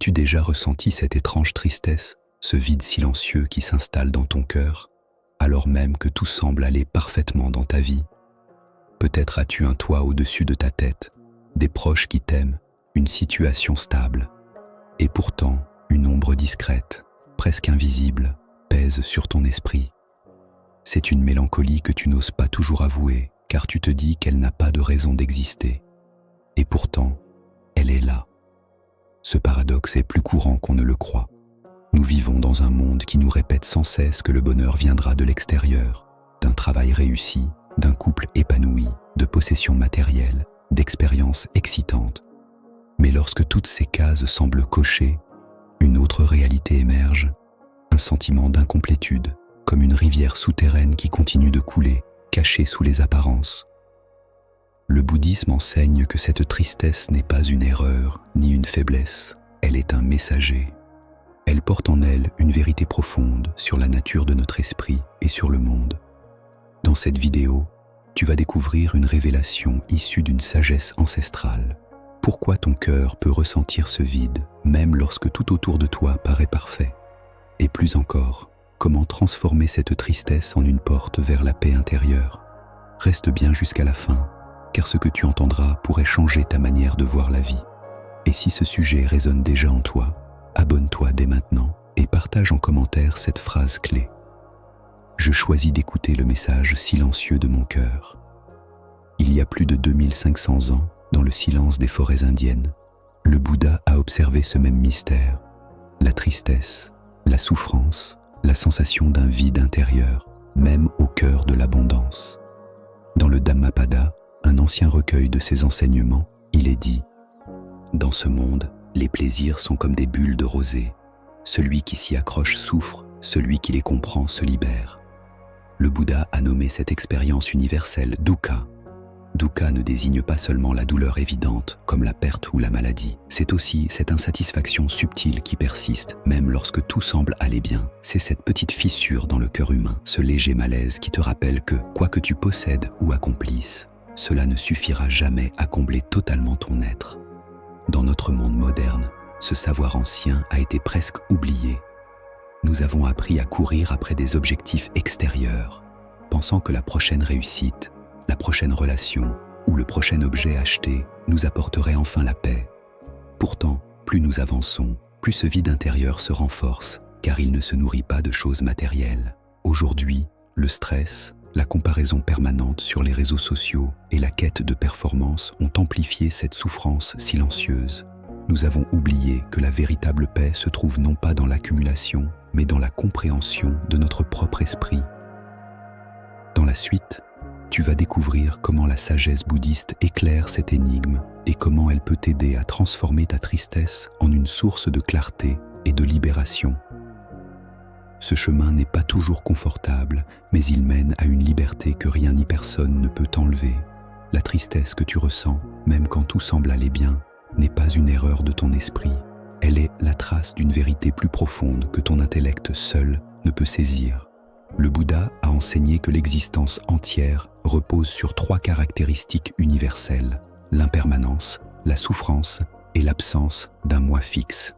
As-tu déjà ressenti cette étrange tristesse, ce vide silencieux qui s'installe dans ton cœur, alors même que tout semble aller parfaitement dans ta vie? Peut-être as-tu un toit au-dessus de ta tête, des proches qui t'aiment, une situation stable. Et pourtant, une ombre discrète, presque invisible, pèse sur ton esprit. C'est une mélancolie que tu n'oses pas toujours avouer, car tu te dis qu'elle n'a pas de raison d'exister. Et pourtant, elle est là. Ce paradoxe est plus courant qu'on ne le croit. Nous vivons dans un monde qui nous répète sans cesse que le bonheur viendra de l'extérieur, d'un travail réussi, d'un couple épanoui, de possessions matérielles, d'expériences excitantes. Mais lorsque toutes ces cases semblent cochées, une autre réalité émerge, un sentiment d'incomplétude, comme une rivière souterraine qui continue de couler, cachée sous les apparences. Le bouddhisme enseigne que cette tristesse n'est pas une erreur ni une faiblesse, elle est un messager. Elle porte en elle une vérité profonde sur la nature de notre esprit et sur le monde. Dans cette vidéo, tu vas découvrir une révélation issue d'une sagesse ancestrale. Pourquoi ton cœur peut ressentir ce vide, même lorsque tout autour de toi paraît parfait? Et plus encore, comment transformer cette tristesse en une porte vers la paix intérieure? Reste bien jusqu'à la fin, car ce que tu entendras pourrait changer ta manière de voir la vie. Et si ce sujet résonne déjà en toi, abonne-toi dès maintenant et partage en commentaire cette phrase clé. Je choisis d'écouter le message silencieux de mon cœur. Il y a plus de 2500 ans, dans le silence des forêts indiennes, le Bouddha a observé ce même mystère, la tristesse, la souffrance, la sensation d'un vide intérieur, même au cœur de l'abondance. Dans le Dhammapada, un ancien recueil de ses enseignements, il est dit « Dans ce monde, les plaisirs sont comme des bulles de rosée. Celui qui s'y accroche souffre, celui qui les comprend se libère. » Le Bouddha a nommé cette expérience universelle dukkha. Dukkha ne désigne pas seulement la douleur évidente, comme la perte ou la maladie. C'est aussi cette insatisfaction subtile qui persiste, même lorsque tout semble aller bien. C'est cette petite fissure dans le cœur humain, ce léger malaise qui te rappelle que, quoi que tu possèdes ou accomplisses, cela ne suffira jamais à combler totalement ton être. Dans notre monde moderne, ce savoir ancien a été presque oublié. Nous avons appris à courir après des objectifs extérieurs, pensant que la prochaine réussite, la prochaine relation ou le prochain objet acheté nous apporterait enfin la paix. Pourtant, plus nous avançons, plus ce vide intérieur se renforce, car il ne se nourrit pas de choses matérielles. Aujourd'hui, le stress, la comparaison permanente sur les réseaux sociaux et la quête de performance ont amplifié cette souffrance silencieuse. Nous avons oublié que la véritable paix se trouve non pas dans l'accumulation, mais dans la compréhension de notre propre esprit. Dans la suite, tu vas découvrir comment la sagesse bouddhiste éclaire cette énigme et comment elle peut t'aider à transformer ta tristesse en une source de clarté et de libération. Ce chemin n'est pas toujours confortable, mais il mène à une liberté que rien ni personne ne peut t'enlever. La tristesse que tu ressens, même quand tout semble aller bien, n'est pas une erreur de ton esprit. Elle est la trace d'une vérité plus profonde que ton intellect seul ne peut saisir. Le Bouddha a enseigné que l'existence entière repose sur 3 caractéristiques universelles, l'impermanence, la souffrance et l'absence d'un moi fixe.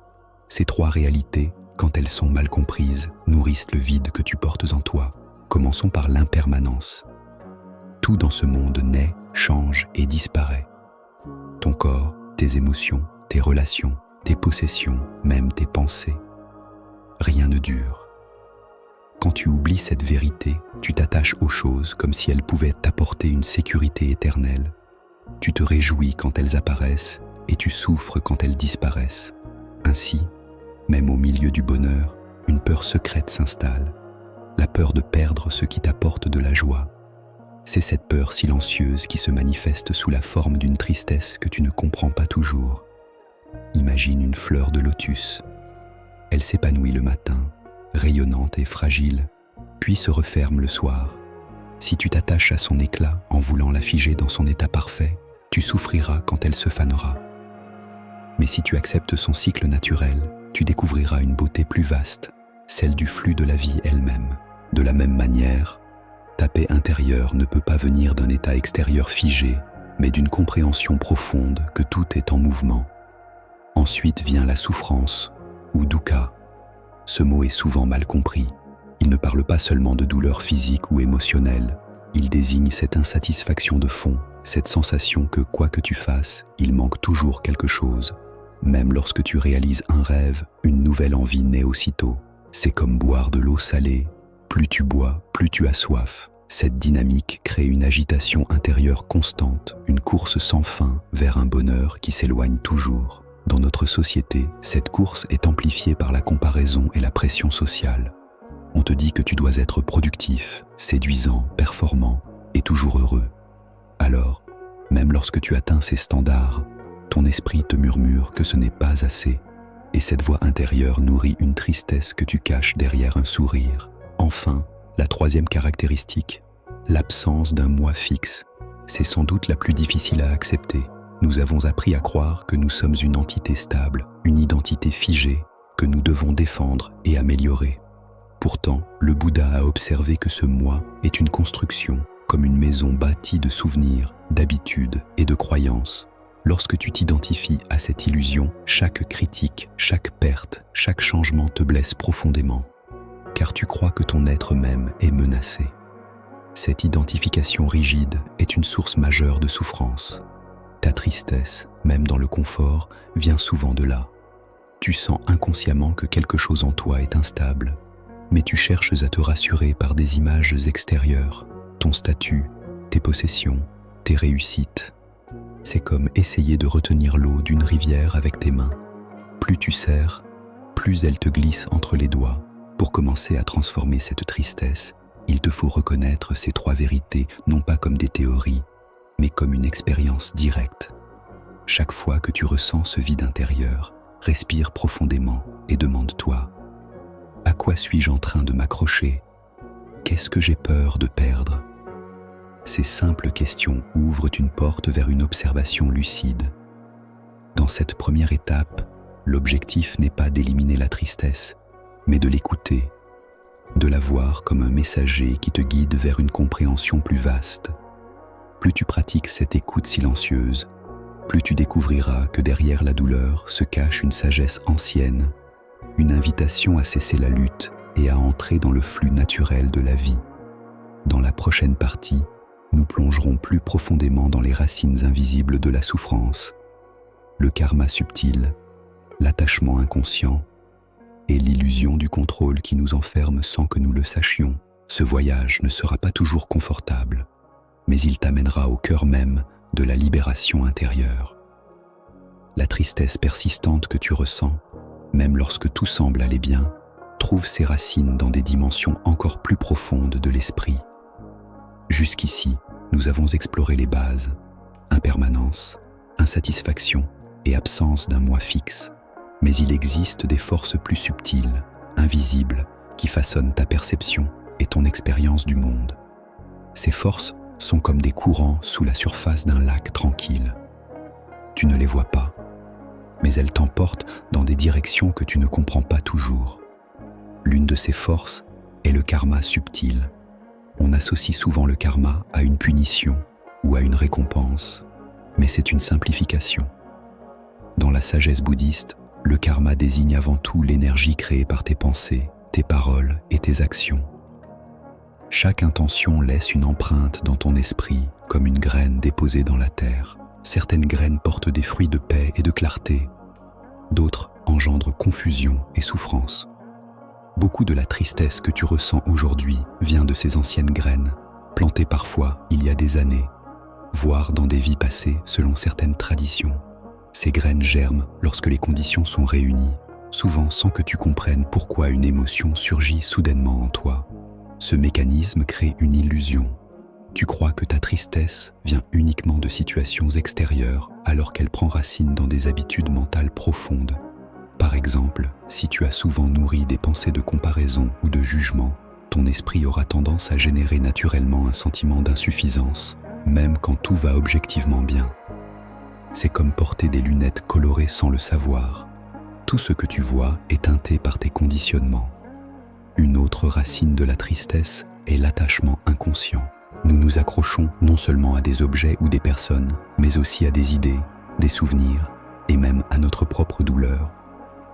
Ces 3 réalités, quand elles sont mal comprises, nourrissent le vide que tu portes en toi. Commençons par l'impermanence. Tout dans ce monde naît, change et disparaît. Ton corps, tes émotions, tes relations, tes possessions, même tes pensées. Rien ne dure. Quand tu oublies cette vérité, tu t'attaches aux choses comme si elles pouvaient t'apporter une sécurité éternelle. Tu te réjouis quand elles apparaissent et tu souffres quand elles disparaissent. Ainsi, même au milieu du bonheur, une peur secrète s'installe, la peur de perdre ce qui t'apporte de la joie. C'est cette peur silencieuse qui se manifeste sous la forme d'une tristesse que tu ne comprends pas toujours. Imagine une fleur de lotus. Elle s'épanouit le matin, rayonnante et fragile, puis se referme le soir. Si tu t'attaches à son éclat en voulant la figer dans son état parfait, tu souffriras quand elle se fanera. Mais si tu acceptes son cycle naturel, tu découvriras une beauté plus vaste, celle du flux de la vie elle-même. De la même manière, ta paix intérieure ne peut pas venir d'un état extérieur figé, mais d'une compréhension profonde que tout est en mouvement. Ensuite vient la souffrance, ou dukkha. Ce mot est souvent mal compris. Il ne parle pas seulement de douleur physique ou émotionnelle. Il désigne cette insatisfaction de fond, cette sensation que quoi que tu fasses, il manque toujours quelque chose. Même lorsque tu réalises un rêve, une nouvelle envie naît aussitôt. C'est comme boire de l'eau salée. Plus tu bois, plus tu as soif. Cette dynamique crée une agitation intérieure constante, une course sans fin vers un bonheur qui s'éloigne toujours. Dans notre société, cette course est amplifiée par la comparaison et la pression sociale. On te dit que tu dois être productif, séduisant, performant et toujours heureux. Alors, même lorsque tu atteins ces standards, ton esprit te murmure que ce n'est pas assez. Et cette voix intérieure nourrit une tristesse que tu caches derrière un sourire. Enfin, la troisième caractéristique, l'absence d'un moi fixe. C'est sans doute la plus difficile à accepter. Nous avons appris à croire que nous sommes une entité stable, une identité figée, que nous devons défendre et améliorer. Pourtant, le Bouddha a observé que ce moi est une construction, comme une maison bâtie de souvenirs, d'habitudes et de croyances. Lorsque tu t'identifies à cette illusion, chaque critique, chaque perte, chaque changement te blesse profondément, car tu crois que ton être même est menacé. Cette identification rigide est une source majeure de souffrance. Ta tristesse, même dans le confort, vient souvent de là. Tu sens inconsciemment que quelque chose en toi est instable, mais tu cherches à te rassurer par des images extérieures, ton statut, tes possessions, tes réussites. C'est comme essayer de retenir l'eau d'une rivière avec tes mains. Plus tu serres, plus elle te glisse entre les doigts. Pour commencer à transformer cette tristesse, il te faut reconnaître ces trois vérités, non pas comme des théories, mais comme une expérience directe. Chaque fois que tu ressens ce vide intérieur, respire profondément et demande-toi: à quoi suis-je en train de m'accrocher? Qu'est-ce que j'ai peur de perdre? Ces simples questions ouvrent une porte vers une observation lucide. Dans cette première étape, l'objectif n'est pas d'éliminer la tristesse, mais de l'écouter, de la voir comme un messager qui te guide vers une compréhension plus vaste. Plus tu pratiques cette écoute silencieuse, plus tu découvriras que derrière la douleur se cache une sagesse ancienne, une invitation à cesser la lutte et à entrer dans le flux naturel de la vie. Dans la prochaine partie, nous plongerons plus profondément dans les racines invisibles de la souffrance, le karma subtil, l'attachement inconscient et l'illusion du contrôle qui nous enferme sans que nous le sachions. Ce voyage ne sera pas toujours confortable, mais il t'amènera au cœur même de la libération intérieure. La tristesse persistante que tu ressens, même lorsque tout semble aller bien, trouve ses racines dans des dimensions encore plus profondes de l'esprit. Jusqu'ici, nous avons exploré les bases, impermanence, insatisfaction et absence d'un moi fixe. Mais il existe des forces plus subtiles, invisibles, qui façonnent ta perception et ton expérience du monde. Ces forces sont comme des courants sous la surface d'un lac tranquille. Tu ne les vois pas, mais elles t'emportent dans des directions que tu ne comprends pas toujours. L'une de ces forces est le karma subtil. On associe souvent le karma à une punition ou à une récompense, mais c'est une simplification. Dans la sagesse bouddhiste, le karma désigne avant tout l'énergie créée par tes pensées, tes paroles et tes actions. Chaque intention laisse une empreinte dans ton esprit, comme une graine déposée dans la terre. Certaines graines portent des fruits de paix et de clarté, d'autres engendrent confusion et souffrance. Beaucoup de la tristesse que tu ressens aujourd'hui vient de ces anciennes graines, plantées parfois il y a des années, voire dans des vies passées selon certaines traditions. Ces graines germent lorsque les conditions sont réunies, souvent sans que tu comprennes pourquoi une émotion surgit soudainement en toi. Ce mécanisme crée une illusion. Tu crois que ta tristesse vient uniquement de situations extérieures alors qu'elle prend racine dans des habitudes mentales profondes. Par exemple, si tu as souvent nourri des pensées de comparaison ou de jugement, ton esprit aura tendance à générer naturellement un sentiment d'insuffisance, même quand tout va objectivement bien. C'est comme porter des lunettes colorées sans le savoir. Tout ce que tu vois est teinté par tes conditionnements. Une autre racine de la tristesse est l'attachement inconscient. Nous nous accrochons non seulement à des objets ou des personnes, mais aussi à des idées, des souvenirs et même à notre propre douleur.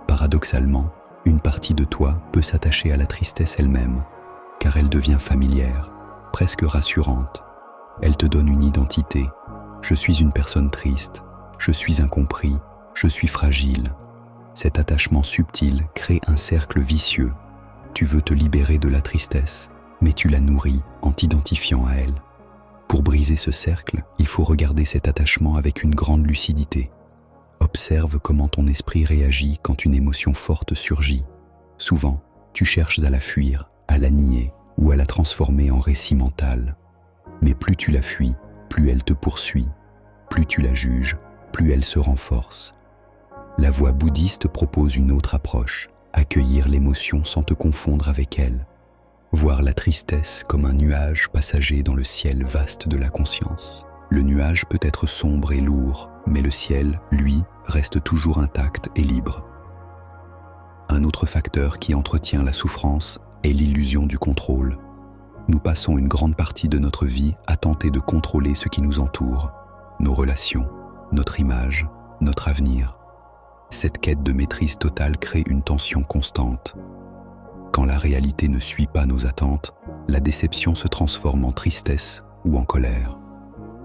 Paradoxalement, une partie de toi peut s'attacher à la tristesse elle-même, car elle devient familière, presque rassurante. Elle te donne une identité. Je suis une personne triste, je suis incompris, je suis fragile. Cet attachement subtil crée un cercle vicieux. Tu veux te libérer de la tristesse, mais tu la nourris en t'identifiant à elle. Pour briser ce cercle, il faut regarder cet attachement avec une grande lucidité. Observe comment ton esprit réagit quand une émotion forte surgit. Souvent, tu cherches à la fuir, à la nier ou à la transformer en récit mental. Mais plus tu la fuis, plus elle te poursuit. Plus tu la juges, plus elle se renforce. La voie bouddhiste propose une autre approche, accueillir l'émotion sans te confondre avec elle. Voir la tristesse comme un nuage passager dans le ciel vaste de la conscience. Le nuage peut être sombre et lourd, mais le ciel, lui, reste toujours intact et libre. Un autre facteur qui entretient la souffrance est l'illusion du contrôle. Nous passons une grande partie de notre vie à tenter de contrôler ce qui nous entoure, nos relations, notre image, notre avenir. Cette quête de maîtrise totale crée une tension constante. Quand la réalité ne suit pas nos attentes, la déception se transforme en tristesse ou en colère.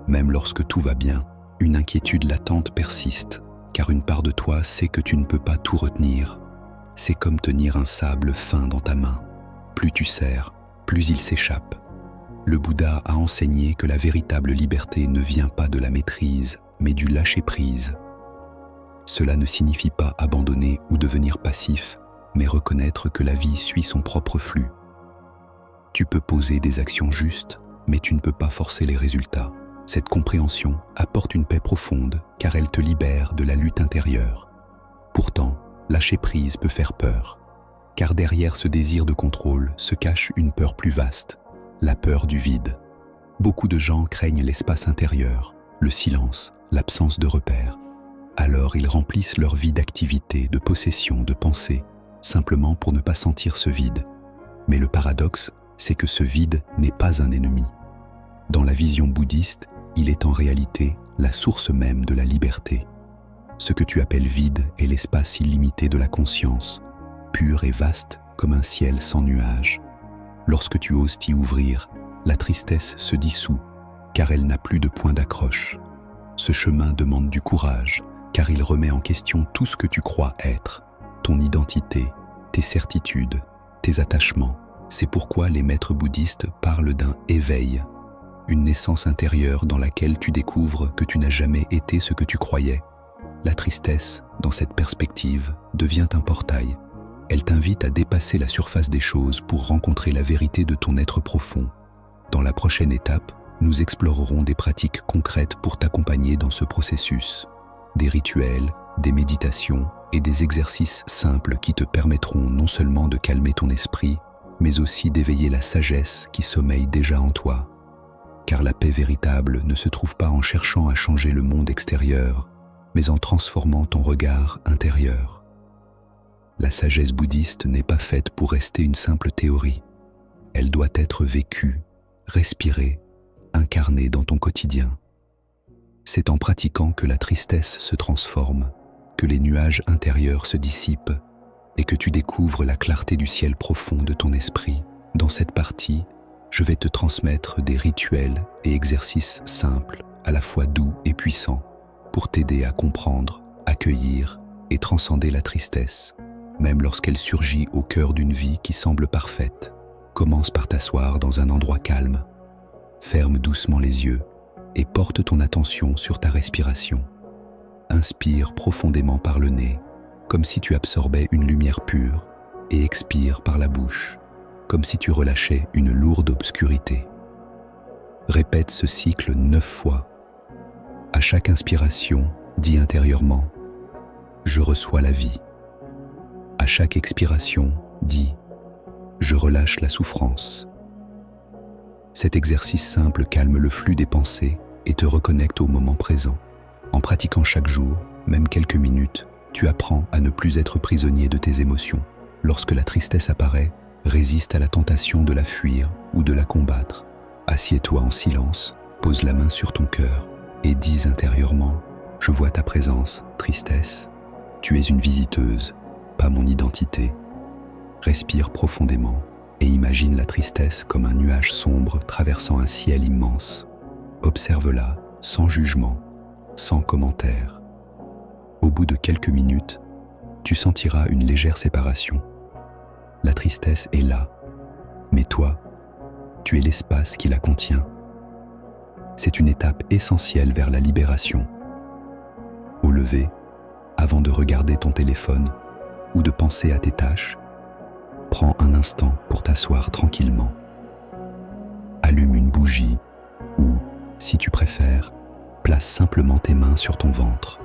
Même lorsque tout va bien, une inquiétude latente persiste, car une part de toi sait que tu ne peux pas tout retenir. C'est comme tenir un sable fin dans ta main. Plus tu serres, plus il s'échappe. Le Bouddha a enseigné que la véritable liberté ne vient pas de la maîtrise, mais du lâcher-prise. Cela ne signifie pas abandonner ou devenir passif, mais reconnaître que la vie suit son propre flux. Tu peux poser des actions justes, mais tu ne peux pas forcer les résultats. Cette compréhension apporte une paix profonde, car elle te libère de la lutte intérieure. Pourtant, lâcher prise peut faire peur, car derrière ce désir de contrôle se cache une peur plus vaste, la peur du vide. Beaucoup de gens craignent l'espace intérieur, le silence, l'absence de repères. Alors ils remplissent leur vie d'activité, de possession, de pensée, simplement pour ne pas sentir ce vide. Mais le paradoxe, c'est que ce vide n'est pas un ennemi. Dans la vision bouddhiste, il est en réalité la source même de la liberté. Ce que tu appelles vide est l'espace illimité de la conscience, pur et vaste comme un ciel sans nuages. Lorsque tu oses t'y ouvrir, la tristesse se dissout, car elle n'a plus de point d'accroche. Ce chemin demande du courage, car il remet en question tout ce que tu crois être, ton identité, tes certitudes, tes attachements. C'est pourquoi les maîtres bouddhistes parlent d'un éveil, une naissance intérieure dans laquelle tu découvres que tu n'as jamais été ce que tu croyais. La tristesse, dans cette perspective, devient un portail. Elle t'invite à dépasser la surface des choses pour rencontrer la vérité de ton être profond. Dans la prochaine étape, nous explorerons des pratiques concrètes pour t'accompagner dans ce processus. Des rituels, des méditations et des exercices simples qui te permettront non seulement de calmer ton esprit, mais aussi d'éveiller la sagesse qui sommeille déjà en toi. Car la paix véritable ne se trouve pas en cherchant à changer le monde extérieur, mais en transformant ton regard intérieur. La sagesse bouddhiste n'est pas faite pour rester une simple théorie. Elle doit être vécue, respirée, incarnée dans ton quotidien. C'est en pratiquant que la tristesse se transforme, que les nuages intérieurs se dissipent et que tu découvres la clarté du ciel profond de ton esprit. Dans cette partie, je vais te transmettre des rituels et exercices simples, à la fois doux et puissants, pour t'aider à comprendre, accueillir et transcender la tristesse, même lorsqu'elle surgit au cœur d'une vie qui semble parfaite. Commence par t'asseoir dans un endroit calme, ferme doucement les yeux et porte ton attention sur ta respiration. Inspire profondément par le nez, comme si tu absorbais une lumière pure, et expire par la bouche, comme si tu relâchais une lourde obscurité. Répète ce cycle 9 fois. À chaque inspiration, dis intérieurement « Je reçois la vie ». À chaque expiration, dis « Je relâche la souffrance ». Cet exercice simple calme le flux des pensées et te reconnecte au moment présent. En pratiquant chaque jour, même quelques minutes, tu apprends à ne plus être prisonnier de tes émotions. Lorsque la tristesse apparaît, résiste à la tentation de la fuir ou de la combattre. Assieds-toi en silence, pose la main sur ton cœur et dis intérieurement « Je vois ta présence, tristesse. Tu es une visiteuse, pas mon identité. Respire profondément et imagine la tristesse comme un nuage sombre traversant un ciel immense. Observe-la sans jugement, sans commentaire. Au bout de quelques minutes, tu sentiras une légère séparation. La tristesse est là, mais toi, tu es l'espace qui la contient. C'est une étape essentielle vers la libération. Au lever, avant de regarder ton téléphone ou de penser à tes tâches, prends un instant pour t'asseoir tranquillement. Allume une bougie ou, si tu préfères, place simplement tes mains sur ton ventre.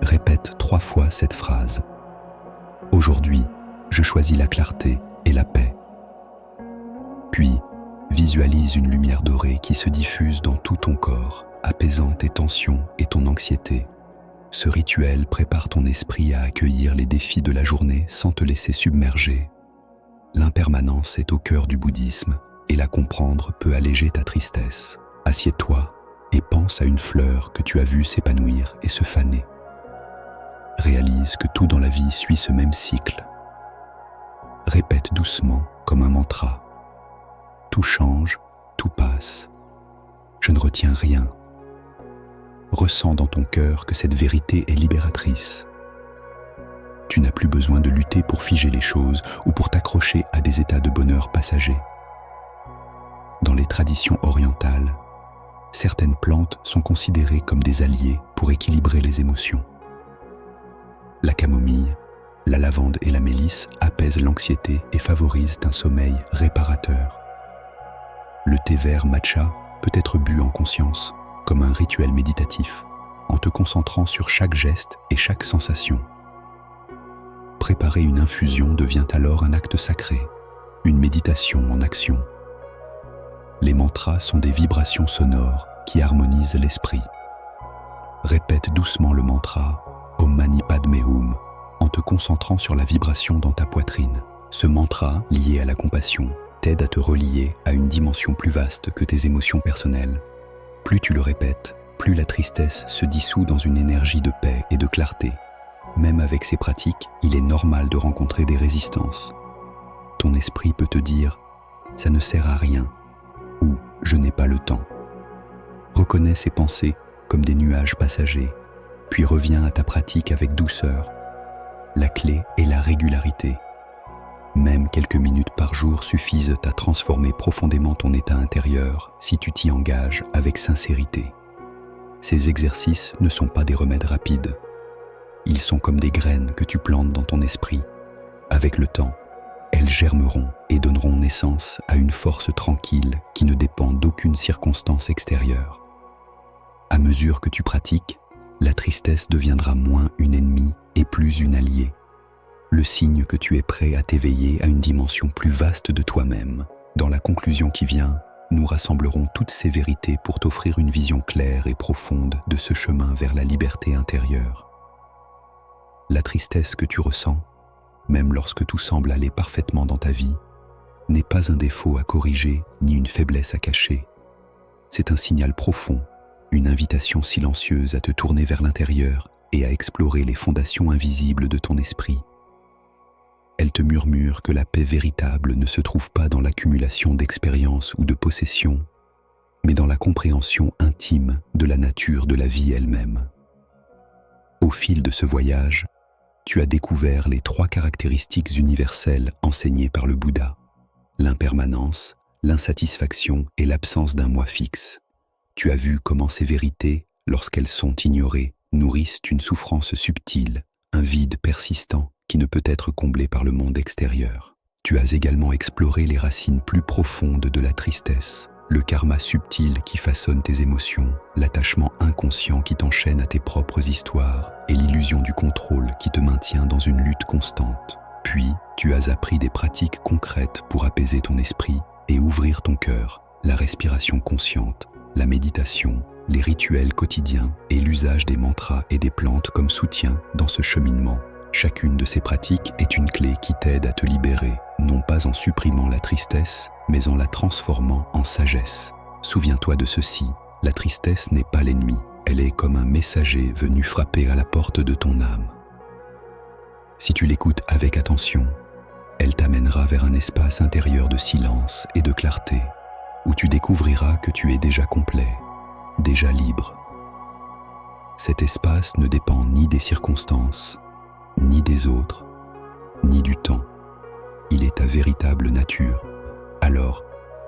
Répète 3 fois cette phrase. Aujourd'hui, je choisis la clarté et la paix. Puis, visualise une lumière dorée qui se diffuse dans tout ton corps, apaisant tes tensions et ton anxiété. Ce rituel prépare ton esprit à accueillir les défis de la journée sans te laisser submerger. L'impermanence est au cœur du bouddhisme et la comprendre peut alléger ta tristesse. Assieds-toi et pense à une fleur que tu as vue s'épanouir et se faner. Réalise que tout dans la vie suit ce même cycle. Répète doucement comme un mantra. Tout change, tout passe. Je ne retiens rien. Ressens dans ton cœur que cette vérité est libératrice. Tu n'as plus besoin de lutter pour figer les choses ou pour t'accrocher à des états de bonheur passagers. Dans les traditions orientales, certaines plantes sont considérées comme des alliés pour équilibrer les émotions. La camomille, la lavande et la mélisse apaisent l'anxiété et favorisent un sommeil réparateur. Le thé vert matcha peut être bu en conscience, comme un rituel méditatif, en te concentrant sur chaque geste et chaque sensation. Préparer une infusion devient alors un acte sacré, une méditation en action. Les mantras sont des vibrations sonores qui harmonisent l'esprit. Répète doucement le mantra « Om Mani Padme Hum » en te concentrant sur la vibration dans ta poitrine. Ce mantra, lié à la compassion, t'aide à te relier à une dimension plus vaste que tes émotions personnelles. Plus tu le répètes, plus la tristesse se dissout dans une énergie de paix et de clarté. Même avec ces pratiques, il est normal de rencontrer des résistances. Ton esprit peut te dire « ça ne sert à rien » ou « je n'ai pas le temps ». Reconnais ces pensées comme des nuages passagers, puis reviens à ta pratique avec douceur. La clé est la régularité. Même quelques minutes par jour suffisent à transformer profondément ton état intérieur si tu t'y engages avec sincérité. Ces exercices ne sont pas des remèdes rapides. Ils sont comme des graines que tu plantes dans ton esprit. Avec le temps, elles germeront et donneront naissance à une force tranquille qui ne dépend d'aucune circonstance extérieure. À mesure que tu pratiques, la tristesse deviendra moins une ennemie et plus une alliée. Le signe que tu es prêt à t'éveiller à une dimension plus vaste de toi-même. Dans la conclusion qui vient, nous rassemblerons toutes ces vérités pour t'offrir une vision claire et profonde de ce chemin vers la liberté intérieure. La tristesse que tu ressens, même lorsque tout semble aller parfaitement dans ta vie, n'est pas un défaut à corriger ni une faiblesse à cacher. C'est un signal profond, une invitation silencieuse à te tourner vers l'intérieur et à explorer les fondations invisibles de ton esprit. Elle te murmure que la paix véritable ne se trouve pas dans l'accumulation d'expériences ou de possessions, mais dans la compréhension intime de la nature de la vie elle-même. Au fil de ce voyage, tu as découvert les 3 caractéristiques universelles enseignées par le Bouddha: l'impermanence, l'insatisfaction et l'absence d'un moi fixe. Tu as vu comment ces vérités, lorsqu'elles sont ignorées, nourrissent une souffrance subtile, un vide persistant qui ne peut être comblé par le monde extérieur. Tu as également exploré les racines plus profondes de la tristesse, le karma subtil qui façonne tes émotions, l'attachement inconscient qui t'enchaîne à tes propres histoires et l'illusion du contrôle qui te maintient dans une lutte constante. Puis, tu as appris des pratiques concrètes pour apaiser ton esprit et ouvrir ton cœur, la respiration consciente, la méditation, les rituels quotidiens et l'usage des mantras et des plantes comme soutien dans ce cheminement. Chacune de ces pratiques est une clé qui t'aide à te libérer, non pas en supprimant la tristesse, mais en la transformant en sagesse. Souviens-toi de ceci, la tristesse n'est pas l'ennemi, Elle est comme un messager venu frapper à la porte de ton âme. Si tu l'écoutes avec attention, elle t'amènera vers un espace intérieur de silence et de clarté, où tu découvriras que tu es déjà complet, déjà libre. Cet espace ne dépend ni des circonstances, ni des autres, ni du temps. Il est ta véritable nature. Alors,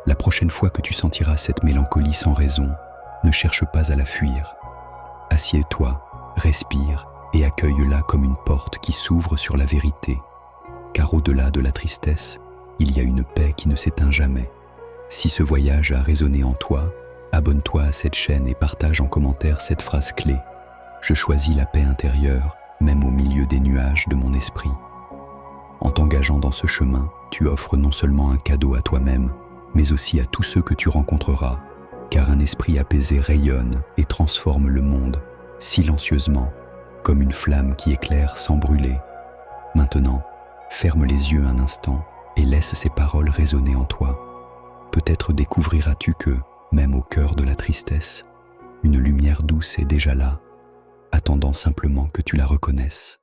la prochaine fois que tu sentiras cette mélancolie sans raison, ne cherche pas à la fuir. Assieds-toi, respire et accueille-la comme une porte qui s'ouvre sur la vérité. Car au-delà de la tristesse, il y a une paix qui ne s'éteint jamais. Si ce voyage a résonné en toi, abonne-toi à cette chaîne et partage en commentaire cette phrase clé. Je choisis la paix intérieure, même au milieu des nuages de mon esprit. En t'engageant dans ce chemin, tu offres non seulement un cadeau à toi-même, mais aussi à tous ceux que tu rencontreras, car un esprit apaisé rayonne et transforme le monde, silencieusement, comme une flamme qui éclaire sans brûler. Maintenant, ferme les yeux un instant et laisse ces paroles résonner en toi. Peut-être découvriras-tu que, même au cœur de la tristesse, une lumière douce est déjà là, attendant simplement que tu la reconnaisses.